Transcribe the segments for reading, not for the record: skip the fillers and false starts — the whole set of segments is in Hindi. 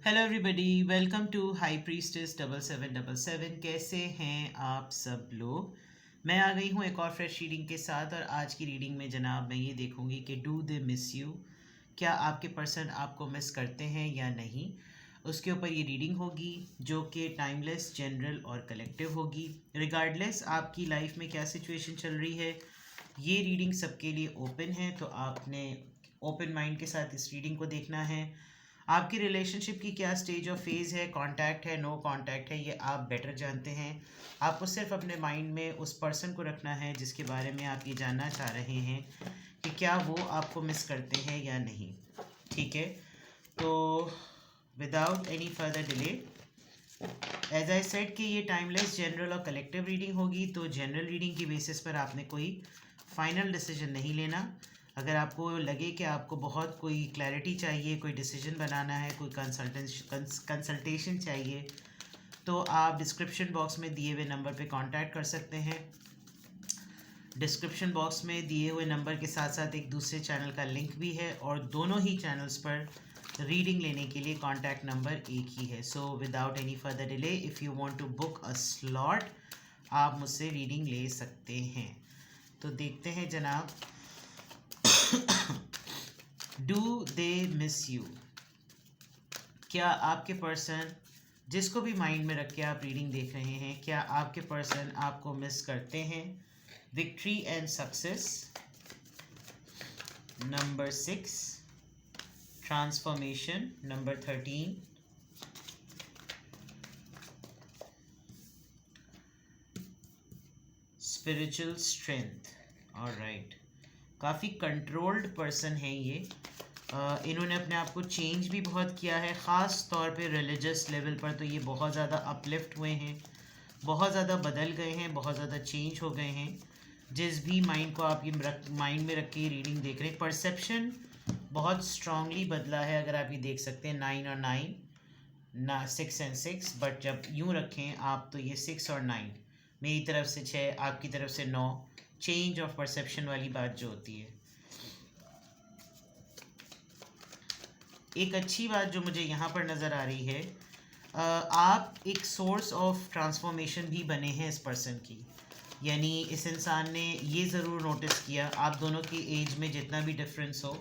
Hello everybody, welcome to high priestess 7777। कैसे हैं आप सब लोग। मैं आ गई हूँ एक और फ्रेश रीडिंग के साथ। और आज की रीडिंग में जनाब मैं ये देखूँगी कि डू दे मिस यू, क्या आपके पर्सन आपको मिस करते हैं या नहीं। उसके ऊपर ये रीडिंग होगी जो कि टाइमलेस, जनरल और कलेक्टिव होगी। रिगार्डलेस आपकी लाइफ में क्या सिचुएशन चल रही है, ये रीडिंग सबके लिए ओपन है। तो आपने ओपन माइंड के साथ इस रीडिंग को देखना है। आपकी रिलेशनशिप की क्या स्टेज और फेज़ है, कांटेक्ट है, नो कांटेक्ट है, ये आप बेटर जानते हैं। आपको सिर्फ अपने माइंड में उस पर्सन को रखना है जिसके बारे में आप ये जानना चाह रहे हैं कि क्या वो आपको मिस करते हैं या नहीं। ठीक है, तो without any further delay, as I said कि ये टाइमलेस, जनरल और कलेक्टिव रीडिंग होगी। तो जनरल रीडिंग की बेसिस पर आपने कोई फाइनल डिसीजन नहीं लेना। अगर आपको लगे कि आपको बहुत कोई क्लैरिटी चाहिए, कोई डिसीजन बनाना है, कोई कंसल्टेशन चाहिए, तो आप डिस्क्रिप्शन बॉक्स में दिए हुए नंबर पे कांटेक्ट कर सकते हैं। डिस्क्रिप्शन बॉक्स में दिए हुए नंबर के साथ साथ एक दूसरे चैनल का लिंक भी है और दोनों ही चैनल्स पर रीडिंग लेने के लिए कॉन्टैक्ट नंबर एक ही है। So without any further delay, if you want to book a slot, आप मुझसे रीडिंग ले सकते हैं। तो देखते हैं जनाब, डू दे मिस यू, क्या आपके पर्सन, जिसको भी माइंड में रख के आप रीडिंग देख रहे हैं, क्या आपके पर्सन आपको मिस करते हैं। Victory and success, number 6, transformation, number 13, spiritual strength. Alright, काफ़ी कंट्रोल्ड पर्सन है ये। इन्होंने अपने आप को चेंज भी बहुत किया है, ख़ास तौर पे रिलीजियस लेवल पर तो ये बहुत ज़्यादा अपलिफ्ट हुए हैं, बहुत ज़्यादा बदल गए हैं, बहुत ज़्यादा चेंज हो गए हैं। जिस भी माइंड को आप ये माइंड में रख के रीडिंग देख रहे हैं, परसेप्शन बहुत स्ट्रांगली बदला है। अगर आप ये देख सकते हैं 9 और 9 ना 6 एंड 6, बट जब यूँ रखें आप तो ये 6 और 9, मेरी तरफ से 6, आपकी तरफ से 9, चेंज ऑफ परसेप्शन वाली बात जो होती है। एक अच्छी बात जो मुझे यहाँ पर नज़र आ रही है, आप एक सोर्स ऑफ ट्रांसफॉर्मेशन भी बने हैं इस पर्सन की। यानी इस इंसान ने ये ज़रूर नोटिस किया, आप दोनों की एज में जितना भी डिफरेंस हो,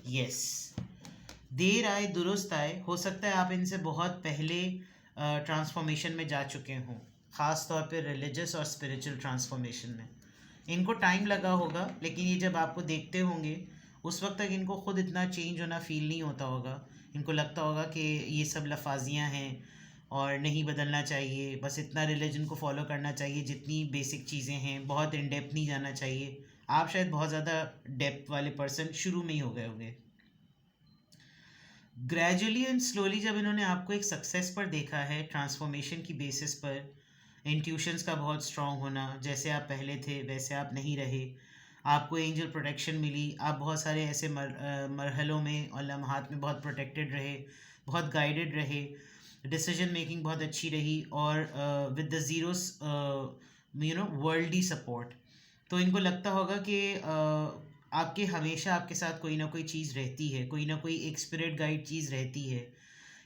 यस, देर आए दुरुस्त आए, हो सकता है आप इनसे बहुत पहले ट्रांसफॉर्मेशन में जा चुके हों, ख़ास तौर पे रिलीजियस और स्पिरिचुअल ट्रांसफॉर्मेशन में इनको टाइम लगा होगा। लेकिन ये जब आपको देखते होंगे उस वक्त तक इनको खुद इतना चेंज होना फील नहीं होता होगा। इनको लगता होगा कि ये सब लफाजियाँ हैं और नहीं बदलना चाहिए, बस इतना रिलीजन को फॉलो करना चाहिए, जितनी बेसिक चीज़ें हैं, बहुत इन डेप्थ नहीं जाना चाहिए। आप शायद बहुत ज़्यादा डेप्थ वाले पर्सन शुरू में ही हो गए होंगे। ग्रेजुअली एंड स्लोली जब इन्होंने आपको एक सक्सेस पर देखा है, ट्रांसफॉर्मेशन की बेसिस पर, इंट्यूशंस का बहुत स्ट्रांग होना, जैसे आप पहले थे वैसे आप नहीं रहे, आपको एंजल प्रोटेक्शन मिली, आप बहुत सारे ऐसे मरहलों में और लम्हात में बहुत प्रोटेक्टेड रहे, बहुत गाइडेड रहे, डिसीजन मेकिंग बहुत अच्छी रही, और विद द ज़ीरोस वर्ल्डी सपोर्ट। तो इनको लगता होगा कि आपके हमेशा आपके साथ कोई ना कोई चीज़ रहती है, कोई ना कोई एक स्पिरिट गाइड चीज़ रहती है।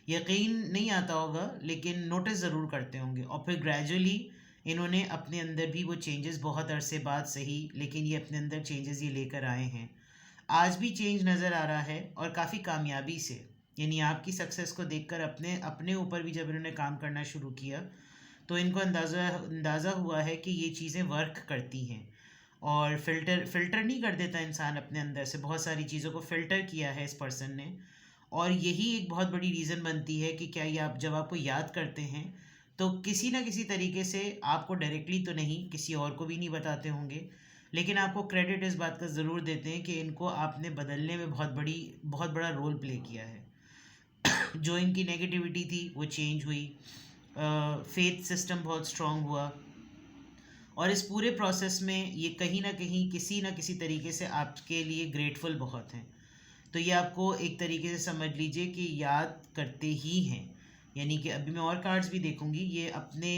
यकीन नहीं आता होगा लेकिन नोटिस ज़रूर करते होंगे। और फिर ग्रेजुअली इन्होंने अपने अंदर भी वो चेंजेस, बहुत अरसे बाद सही, लेकिन ये अपने अंदर चेंजेस ये लेकर आए हैं। आज भी चेंज नज़र आ रहा है और काफ़ी कामयाबी से। यानी आपकी सक्सेस को देखकर अपने अपने ऊपर भी जब इन्होंने काम करना शुरू किया तो इनको अंदाज़ा हुआ है कि ये चीज़ें वर्क करती हैं। और फ़िल्टर नहीं कर देता इंसान अपने अंदर से, बहुत सारी चीज़ों को फ़िल्टर किया है इस पर्सन ने। और यही एक बहुत बड़ी रीज़न बनती है कि क्या ये आप जब आपको याद करते हैं तो किसी ना किसी तरीके से, आपको डायरेक्टली तो नहीं, किसी और को भी नहीं बताते होंगे, लेकिन आपको क्रेडिट इस बात का ज़रूर देते हैं कि इनको आपने बदलने में बहुत बड़ा रोल प्ले किया है। जो इनकी नेगेटिविटी थी वो चेंज हुई, फेथ सिस्टम बहुत स्ट्रांग हुआ, और इस पूरे प्रोसेस में ये कहीं ना कहीं किसी ना किसी तरीके से आपके लिए ग्रेटफुल बहुत हैं। तो ये आपको एक तरीके से समझ लीजिए कि याद करते ही हैं। यानी कि अभी मैं और कार्ड्स भी देखूंगी, ये अपने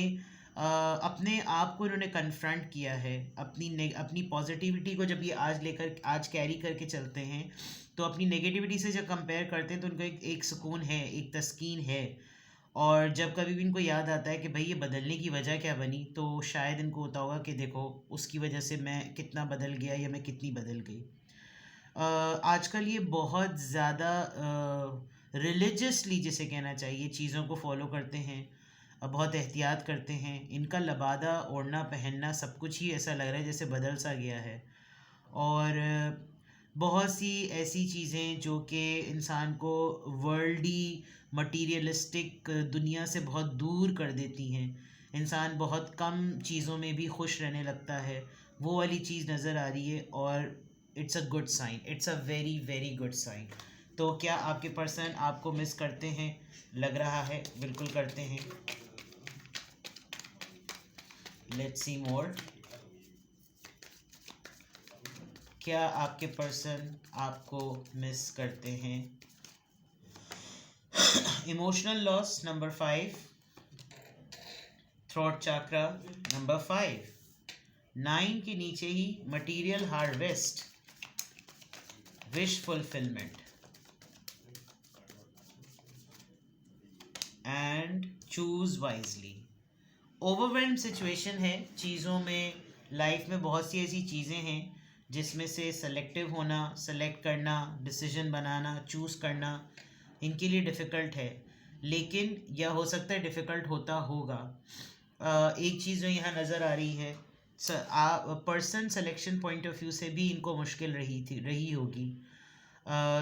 आप को इन्होंने कन्फ्रंट किया है, अपनी पॉजिटिविटी को जब ये आज कैरी करके चलते हैं तो अपनी नेगेटिविटी से जब कंपेयर करते हैं तो उनको एक सुकून है, एक तस्कीन है। और जब कभी भी इनको याद आता है कि भाई ये बदलने की वजह क्या बनी, तो शायद इनको होता होगा कि देखो उसकी वजह से मैं कितना बदल गया या मैं कितनी बदल गई। आजकल ये बहुत ज़्यादा रिलीजियसली जिसे कहना चाहिए चीज़ों को फॉलो करते हैं, बहुत एहतियात करते हैं। इनका लबादा, ओढ़ना, पहनना सब कुछ ही ऐसा लग रहा है जैसे बदल सा गया है। और बहुत सी ऐसी चीज़ें जो कि इंसान को वर्ल्डी मटीरियलिस्टिक दुनिया से बहुत दूर कर देती हैं। इंसान बहुत कम चीज़ों में भी खुश रहने लगता है, वो वाली चीज़ नज़र आ रही है। और it's a good sign, it's a very very good sign. तो क्या आपके पर्सन आपको मिस करते हैं? लग रहा है बिल्कुल करते हैं। Let's see more. क्या आपके पर्सन आपको मिस करते हैं? Emotional loss number 5, throat chakra number 5, 9 के नीचे ही material harvest, wish fulfilment and choose wisely. Overwhelmed situation है चीज़ों में। लाइफ में बहुत सी ऐसी चीज़ें हैं जिसमें से सेलेक्टिव होना, सेलेक्ट करना, डिसीजन बनाना, चूज़ करना इनके लिए डिफ़िकल्ट है। लेकिन यह हो सकता है डिफ़िकल्ट होता होगा। एक चीज़ जो यहाँ नज़र आ रही है, person selection point of view से भी इनको मुश्किल रही होगी।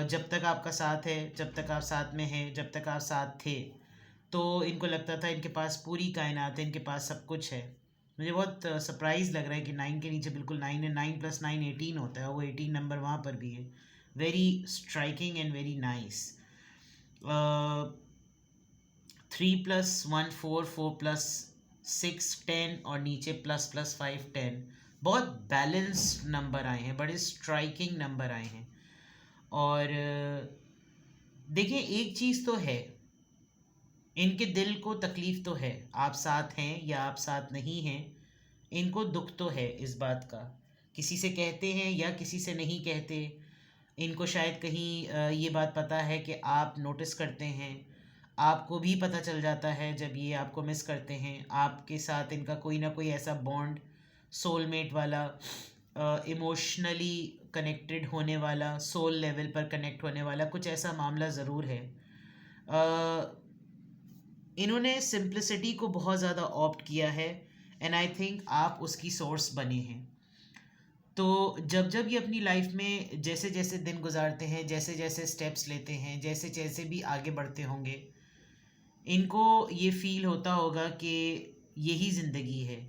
जब तक आपका साथ है, जब तक आप साथ में हैं, जब तक आप साथ थे, तो इनको लगता था इनके पास पूरी कायनात है, इनके पास सब कुछ है। मुझे बहुत सरप्राइज़ लग रहा है कि 9 के नीचे बिल्कुल 9 है। 9 + 9 18 होता है, वो 18 नंबर वहाँ पर भी है। Very striking and very nice. 3 + 1 4, 4 + 6 10 और नीचे ++5 10। बहुत बैलेंस्ड नंबर आए हैं, बड़े स्ट्राइकिंग नंबर आए हैं। और देखिए एक चीज़ तो है, इनके दिल को तकलीफ़ तो है, आप साथ हैं या आप साथ नहीं हैं, इनको दुख तो है इस बात का। किसी से कहते हैं या किसी से नहीं कहते, इनको शायद कहीं ये बात पता है कि आप नोटिस करते हैं, आपको भी पता चल जाता है जब ये आपको मिस करते हैं। आपके साथ इनका कोई ना कोई ऐसा बॉन्ड, सोलमेट वाला, इमोशनली कनेक्टेड होने वाला, सोल लेवल पर कनेक्ट होने वाला कुछ ऐसा मामला ज़रूर है। इन्होंने सिंप्लिसिटी को बहुत ज़्यादा ऑप्ट किया है एंड आई थिंक आप उसकी सोर्स बने हैं। तो जब जब ये अपनी लाइफ में जैसे जैसे दिन गुजारते हैं, जैसे जैसे स्टेप्स लेते हैं, जैसे जैसे भी आगे बढ़ते होंगे, इनको ये फील होता होगा कि यही ज़िंदगी है।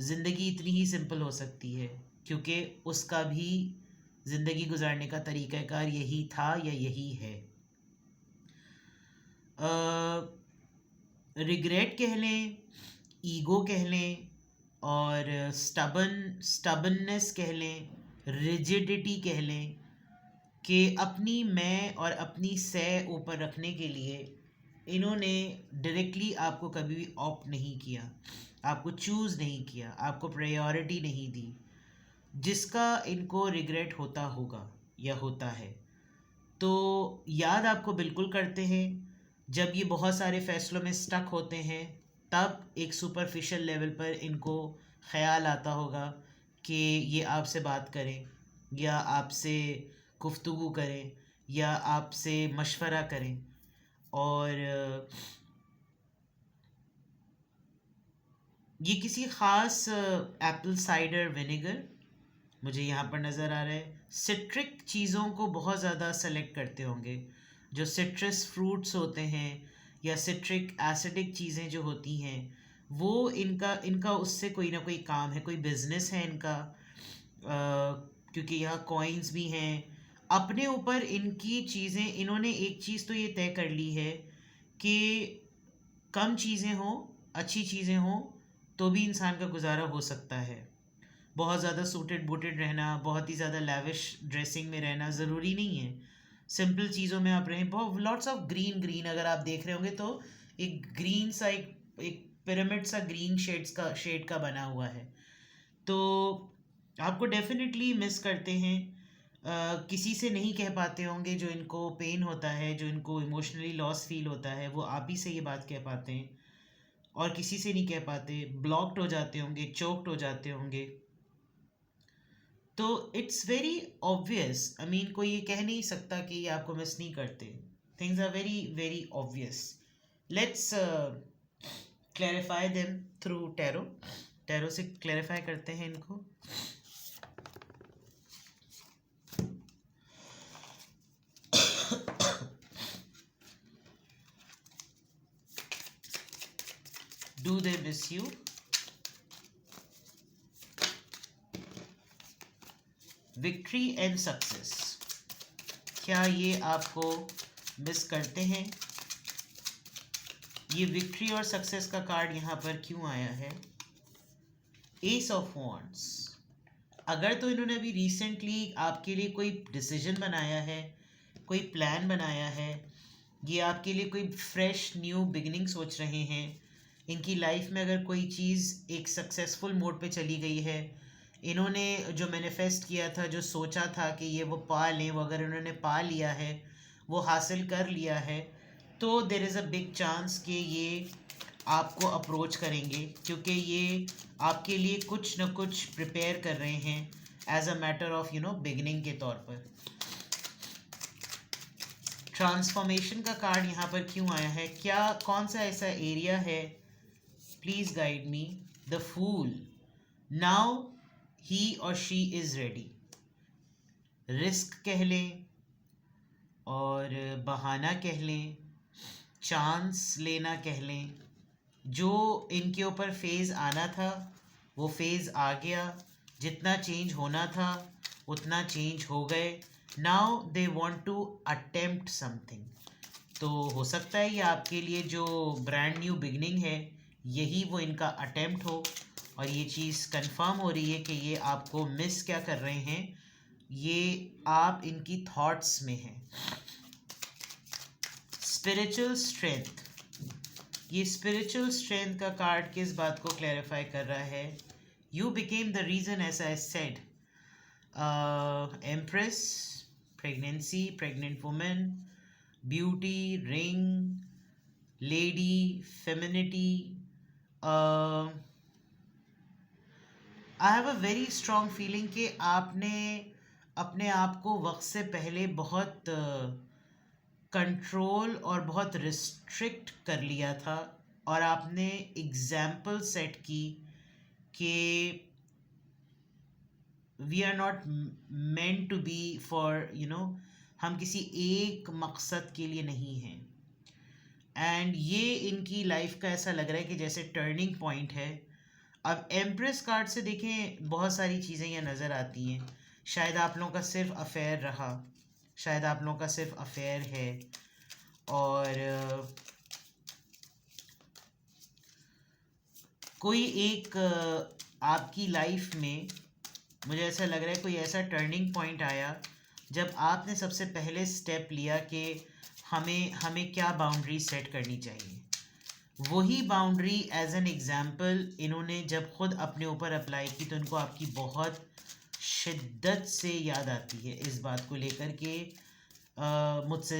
ज़िंदगी इतनी ही सिंपल हो सकती है क्योंकि उसका भी ज़िंदगी गुजारने का तरीक़ाकार यही था या यही है। रिग्रेट कह लें, ईगो कह लें, और स्टबननेस कह लें, रिजिडिटी कह लें, कि अपनी मैं और अपनी सह ऊपर रखने के लिए इन्होंने डायरेक्टली आपको कभी भी ऑप्ट नहीं किया, आपको चूज़ नहीं किया, आपको प्रायोरिटी नहीं दी, जिसका इनको रिग्रेट होता होगा या होता है। तो याद आपको बिल्कुल करते हैं। जब ये बहुत सारे फ़ैसलों में स्टक होते हैं तब एक सुपरफिशियल लेवल पर इनको ख़याल आता होगा कि ये आपसे बात करें या आपसे गुफ्तगू करें या आपसे मशवरा करें। और ये किसी ख़ास एप्पल साइडर विनेगर मुझे यहाँ पर नज़र आ रहा है। सिट्रिक चीज़ों को बहुत ज़्यादा सेलेक्ट करते होंगे, जो सिट्रस फ्रूट्स होते हैं या सिट्रिक एसिडिक चीज़ें जो होती हैं, वो इनका इनका उससे कोई ना कोई काम है, कोई बिजनेस है इनका। क्योंकि यहाँ कॉइन्स भी हैं। अपने ऊपर इनकी चीज़ें, इन्होंने एक चीज़ तो ये तय कर ली है कि कम चीज़ें हों, अच्छी चीज़ें हों, तो भी इंसान का गुजारा हो सकता है। बहुत ज़्यादा सूटेड बूटेड रहना, बहुत ही ज़्यादा लैविश ड्रेसिंग में रहना ज़रूरी नहीं है। सिंपल चीज़ों में आप रहें। बहुत लॉट्स ऑफ ग्रीन ग्रीन अगर आप देख रहे होंगे तो एक ग्रीन सा एक पिरामिड सा ग्रीन शेड का बना हुआ है। तो आपको डेफिनेटली मिस करते हैं। किसी से नहीं कह पाते होंगे, जो इनको पेन होता है, जो इनको इमोशनली लॉस फील होता है, वो आप ही से ये बात कह पाते हैं, और किसी से नहीं कह पाते, ब्लॉक्ड हो जाते होंगे, चोक्ड हो जाते होंगे। तो it's very obvious, I mean कोई ये कह नहीं सकता कि ये आपको मिस नहीं करते। Things are very very obvious. Let's clarify them through tarot. Tarot से क्लैरिफाई करते हैं इनको। Do they miss you? Victory and success, क्या ये आपको मिस करते हैं? ये विक्ट्री और सक्सेस का कार्ड यहाँ पर क्यों आया है? S of wands. अगर तो इन्होंने अभी रिसेंटली आपके लिए कोई डिसीजन बनाया है, कोई प्लान बनाया है, ये आपके लिए कोई फ्रेश न्यू बिगिनिंग सोच रहे हैं, इनकी लाइफ में अगर कोई चीज़ एक सक्सेसफुल मोड पे चली गई है, इन्होंने जो मैनिफेस्ट किया था, जो सोचा था कि ये वो पा लें, वो अगर इन्होंने पा लिया है, वो हासिल कर लिया है, तो there is a big chance कि ये आपको अप्रोच करेंगे, क्योंकि ये आपके लिए कुछ न कुछ प्रिपेयर कर रहे हैं as a matter of beginning के तौर पर। ट्रांसफॉर्मेशन का कार्ड यहाँ पर क्यों आया है? क्या कौन सा ऐसा एरिया है? Please guide me. The fool. Now he और शी इज रेडी। रिस्क कह लें और बहाना कह लें, चांस लेना कह लें, जो इनके ऊपर फेज़ आना था वो फेज़ आ गया, जितना चेंज होना था उतना चेंज हो गए। Now they want to attempt something. तो हो सकता है ये आपके लिए जो ब्रांड न्यू बिगनिंग है, यही वो इनका अटेम्प्ट हो, और ये चीज़ कंफर्म हो रही है कि ये आपको मिस क्या कर रहे हैं, ये आप इनकी थॉट्स में हैं। Spiritual strength. ये स्पिरिचुअल स्ट्रेंथ का कार्ड किस बात को क्लैरिफाई कर रहा है? You became the reason, as I said. Empress, pregnancy, pregnant women, beauty, ring, lady, femininity. I have a very strong feeling कि आपने अपने आप को वक्त से पहले बहुत कंट्रोल और बहुत रिस्ट्रिक्ट कर लिया था, और आपने एग्जाम्पल सेट की कि we are not meant to be for हम किसी एक मकसद के लिए नहीं हैं। एंड ये इनकी लाइफ का ऐसा लग रहा है कि जैसे टर्निंग पॉइंट है। अब एम्प्रेस कार्ड से देखें, बहुत सारी चीज़ें यहाँ नज़र आती हैं। शायद आप लोगों का सिर्फ अफेयर रहा, शायद आप लोगों का सिर्फ अफेयर है, और कोई एक आपकी लाइफ में, मुझे ऐसा लग रहा है कोई ऐसा टर्निंग पॉइंट आया जब आपने सबसे पहले स्टेप लिया कि हमें हमें क्या बाउंड्री सेट करनी चाहिए। वही बाउंड्री एज एन एग्ज़ाम्पल इन्होंने जब खुद अपने ऊपर अप्लाई की, तो इनको आपकी बहुत शिद्दत से याद आती है इस बात को लेकर कि मुझसे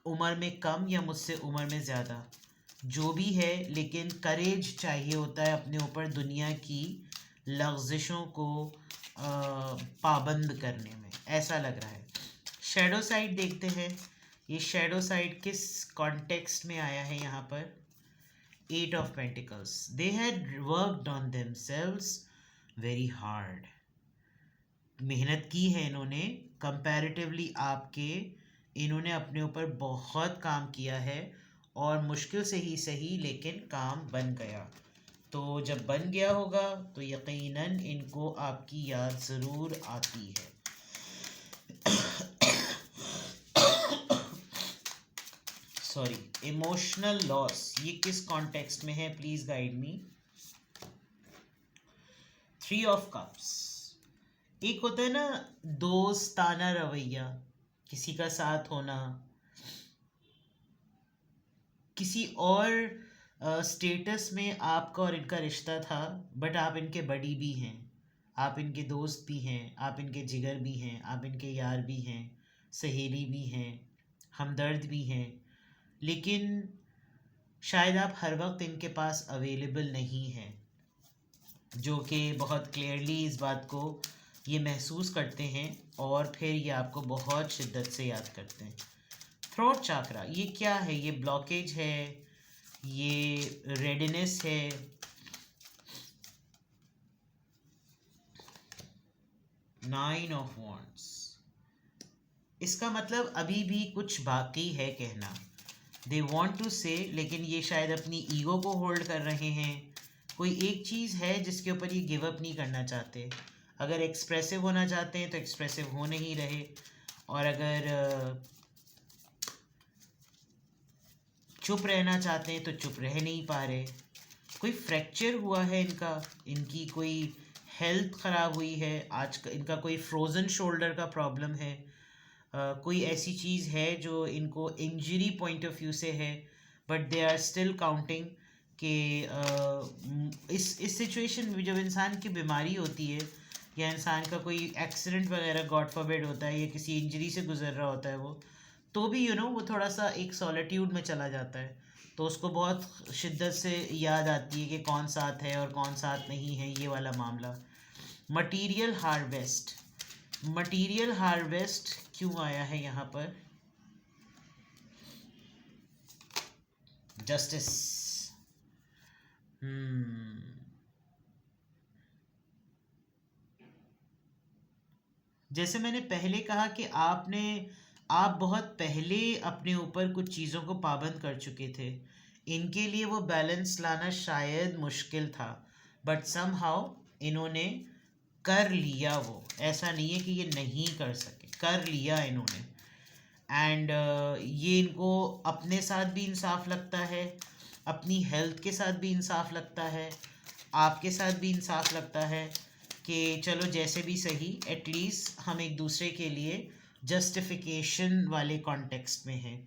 उम्र में कम या मुझसे उम्र में ज़्यादा, जो भी है, लेकिन करेज चाहिए होता है अपने ऊपर दुनिया की लग़्ज़िशों को पाबंद करने में, ऐसा लग रहा है। शैडो साइड देखते हैं, ये शैडो साइड किस कॉन्टेक्स्ट में आया है यहाँ पर? Eight of pentacles. They had worked on themselves very hard. मेहनत की है इन्होंने कंपैरेटिवली आपके, इन्होंने अपने ऊपर बहुत काम किया है, और मुश्किल से ही सही लेकिन काम बन गया। तो जब बन गया होगा तो यकीनन इनको आपकी याद ज़रूर आती है। सॉरी, इमोशनल लॉस, ये किस कॉन्टेक्स्ट में है? Please guide me. Three of cups. एक होता है ना दोस्ताना रवैया, किसी का साथ होना, किसी और स्टेटस में आपका और इनका रिश्ता था, बट आप इनके बड़ी भी हैं, आप इनके दोस्त भी हैं, आप इनके जिगर भी हैं, आप इनके यार भी हैं, सहेली भी हैं, हमदर्द भी हैं, लेकिन शायद आप हर वक्त इनके पास अवेलेबल नहीं हैं, जो कि बहुत क्लियरली इस बात को ये महसूस करते हैं और फिर ये आपको बहुत शिद्दत से याद करते हैं। थ्रोट चाकरा, ये क्या है? ये ब्लॉकेज है, ये रेडनेस है, नाइन ऑफ वॉन्ड्स। इसका मतलब अभी भी कुछ बाकी है कहना। दे वॉन्ट टू से, लेकिन ये शायद अपनी ईगो को होल्ड कर रहे हैं। कोई एक चीज़ है जिसके ऊपर ये गिव अप नहीं करना चाहते। अगर एक्सप्रेसिव होना चाहते हैं तो एक्सप्रेसिव हो नहीं रहे, और अगर चुप रहना चाहते हैं तो चुप रह नहीं पा रहे। कोई फ्रैक्चर हुआ है इनका, इनकी कोई हेल्थ ख़राब हुई है आज, इनका कोई फ्रोज़न शोल्डर का प्रॉब्लम है, कोई ऐसी चीज़ है जो इनको इंजरी पॉइंट ऑफ व्यू से है, but they are still counting कि इस सिचुएशन में जब इंसान की बीमारी होती है या इंसान का कोई एक्सीडेंट वगैरह गॉड फॉरबिड होता है या किसी इंजरी से गुजर रहा होता है वो, तो भी वो थोड़ा सा एक सॉलिट्यूड में चला जाता है, तो उसको बहुत शिद्दत से याद आती है कि कौन साथ है और कौन साथ नहीं है, ये वाला मामला। मटीरियल हार्वेस्ट, मटीरियल हार्वेस्ट क्यों आया है यहाँ पर? जस्टिस। जैसे मैंने पहले कहा कि आप बहुत पहले अपने ऊपर कुछ चीज़ों को पाबंद कर चुके थे, इनके लिए वो बैलेंस लाना शायद मुश्किल था, बट समहाउ इन्होंने कर लिया। वो ऐसा नहीं है कि ये नहीं कर सके, कर लिया इन्होंने। एंड ये इनको अपने साथ भी इंसाफ लगता है, अपनी हेल्थ के साथ भी इंसाफ लगता है, आपके साथ भी इंसाफ लगता है कि चलो जैसे भी सही, एटलीस्ट हम एक दूसरे के लिए जस्टिफिकेशन वाले कॉन्टेक्स्ट में हैं।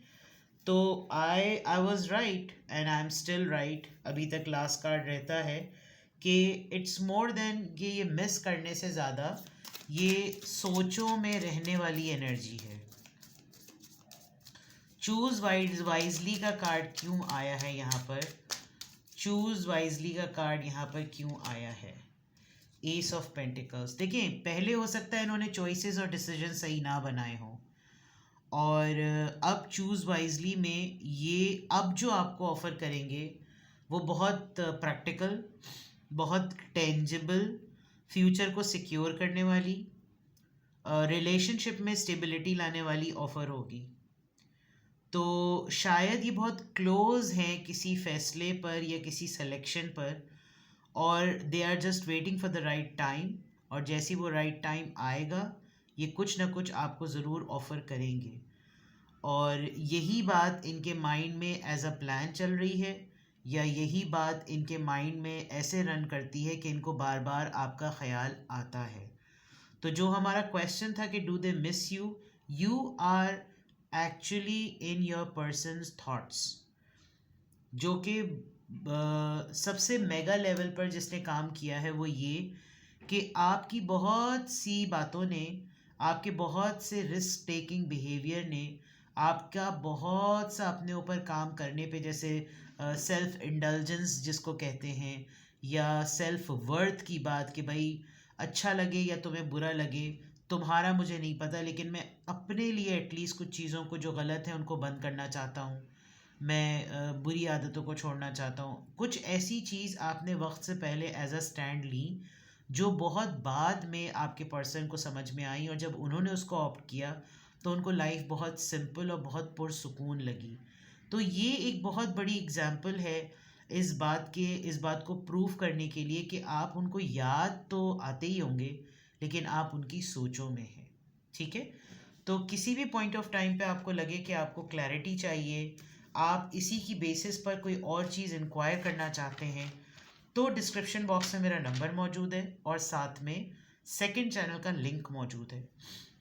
तो I was right and I am still right. अभी तक लास्ट कार्ड रहता है कि इट्स मोर देन कि ये मिस करने से ज़्यादा ये सोचों में रहने वाली एनर्जी है। चूज वाइजली का कार्ड क्यों आया है यहाँ पर? चूज वाइजली का कार्ड यहाँ पर क्यों आया है? S of pentacles. देखिए, पहले हो सकता है इन्होंने चॉइसेस और डिसीजन सही ना बनाए हों, और अब चूज़ वाइजली में ये अब जो आपको ऑफ़र करेंगे वो बहुत प्रैक्टिकल, बहुत टेंजिबल, फ्यूचर को सिक्योर करने वाली, रिलेशनशिप में स्टेबिलिटी लाने वाली ऑफ़र होगी। तो शायद ये बहुत क्लोज हैं किसी फैसले पर या किसी सिलेक्शन पर, और they are just waiting for the right time, और जैसी वो राइट टाइम आएगा ये कुछ ना कुछ आपको ज़रूर ऑफ़र करेंगे। और यही बात इनके माइंड में एज अ प्लान चल रही है, या यही बात इनके माइंड में ऐसे रन करती है कि इनको बार बार आपका ख्याल आता है। तो जो हमारा क्वेश्चन था कि do they miss you, you are actually in your persons thoughts, जो कि सबसे मेगा लेवल पर जिसने काम किया है वो ये कि आपकी बहुत सी बातों ने, आपके बहुत से रिस्क टेकिंग बिहेवियर ने, आपका बहुत सा अपने ऊपर काम करने पे, जैसे सेल्फ इंडल्जेंस जिसको कहते हैं, या सेल्फ वर्थ की बात कि भाई अच्छा लगे या तुम्हें बुरा लगे तुम्हारा मुझे नहीं पता, लेकिन मैं अपने लिए एटलीस्ट कुछ चीज़ों को जो गलत है उनको बंद करना चाहता हूँ, मैं बुरी आदतों को छोड़ना चाहता हूँ। कुछ ऐसी चीज़ आपने वक्त से पहले एज अ स्टैंड ली जो बहुत बाद में आपके पर्सन को समझ में आई, और जब उन्होंने उसको ऑप्ट किया तो उनको लाइफ बहुत सिंपल और बहुत पुरसुकून लगी। तो ये एक बहुत बड़ी एग्जाम्पल है इस बात को प्रूव करने के लिए कि आप उनको याद तो आते ही होंगे लेकिन आप उनकी सोचों में हैं। ठीक है, तो किसी भी पॉइंट ऑफ टाइम पे आपको लगे कि आपको क्लैरिटी चाहिए, आप इसी की बेसिस पर कोई और चीज़ इंक्वायर करना चाहते हैं, तो डिस्क्रिप्शन बॉक्स में मेरा नंबर मौजूद है और साथ में सेकंड चैनल का लिंक मौजूद है।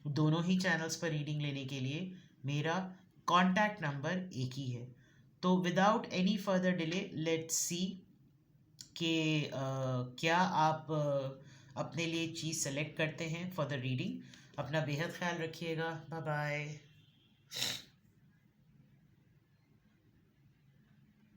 दोनों ही चैनल्स पर रीडिंग लेने के लिए मेरा कॉन्टैक्ट नंबर एक ही है। तो without any further delay let's see कि क्या आप अपने लिए चीज़ सेलेक्ट करते हैं फॉर द रीडिंग। अपना बेहद ख्याल रखिएगा। Bye bye.